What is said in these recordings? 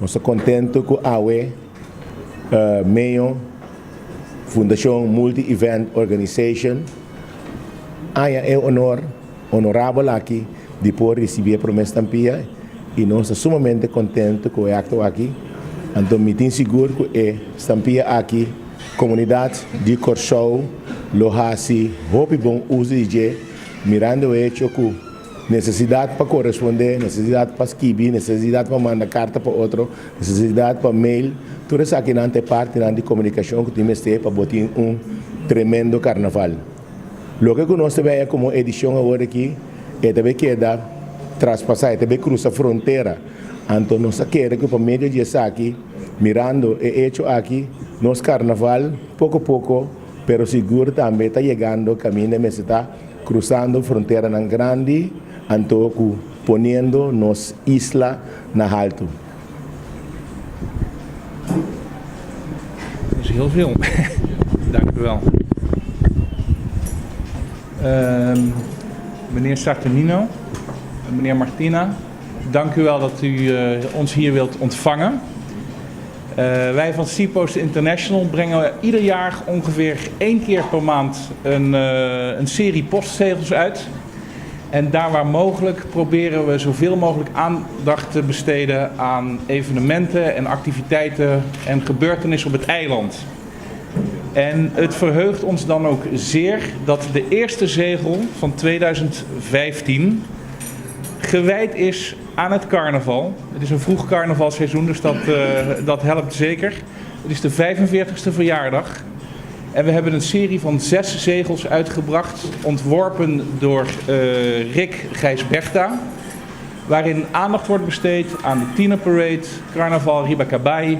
Nós estamos contentes com a AWE, meio Fundação Multi-Event Organization. É honorável aqui de poder receber a promessa tampia e nós estamos sumamente contentes com o acto aqui. Então, me tenho seguro que é tampia aqui, comunidade de Corchou, Lohasi, Hope bom uso de mirando o hecho que necessidade para corresponder, necessidade para escrever, necessidade para mandar carta para outro, necessidade para mail, tudo isso aqui não tem parte de comunicação que temos para botar tremendo carnaval. O que nós temos como edição agora aqui é também queda traspassar, é também cruza a fronteira. Então nós queremos que para meio de aqui, mirando o hecho aqui, nosso carnaval, pouco a pouco, pero seguro também está chegando, caminho, mas está cruzando a fronteira na grande, então ponendo nos isla na alto. Dat is heel veel. Dank u wel. Meneer Saturnino, meneer Martina, dank u wel dat u ons hier wilt ontvangen. Wij van Seapost International brengen ieder jaar ongeveer 1 keer per maand een serie postzegels uit. En daar waar mogelijk proberen we zoveel mogelijk aandacht te besteden aan evenementen en activiteiten en gebeurtenissen op het eiland. En het verheugt ons dan ook zeer dat de eerste zegel van 2015 gewijd is aan het carnaval. Het is een vroeg carnavalseizoen, dus dat helpt zeker. Het is de 45e verjaardag. En we hebben een serie van 6 zegels uitgebracht, ontworpen door Rick Gijsberta. Waarin aandacht wordt besteed aan de tienerparade, carnaval Ribacabay,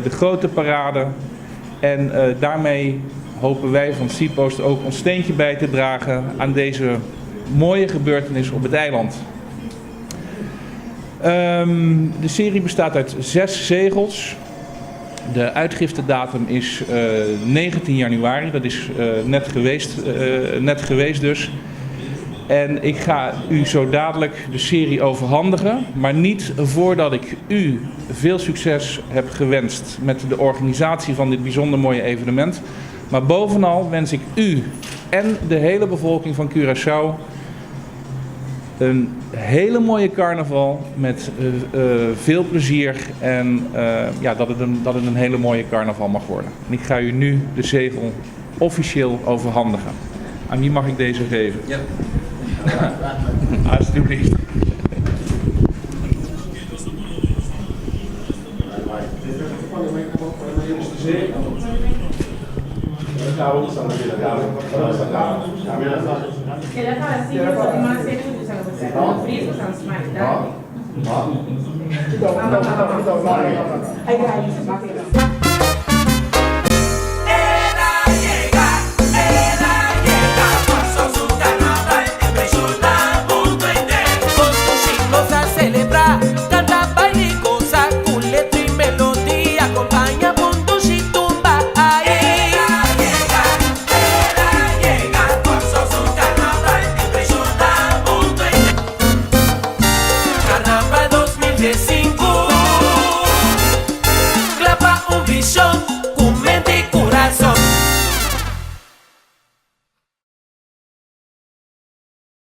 de grote parade. En daarmee hopen wij van Seapost ook ons steentje bij te dragen aan deze mooie gebeurtenis op het eiland. De serie bestaat uit 6 zegels. De uitgiftedatum is 19 januari, dat is net geweest dus. En ik ga u zo dadelijk de serie overhandigen, maar niet voordat ik u veel succes heb gewenst met de organisatie van dit bijzonder mooie evenement. Maar bovenal wens ik u en de hele bevolking van Curaçao een hele mooie carnaval met veel plezier en dat het een hele mooie carnaval mag worden. En ik ga u nu de zegel officieel overhandigen. Aan wie mag ik deze geven? Ja. Alsjeblieft. Aí,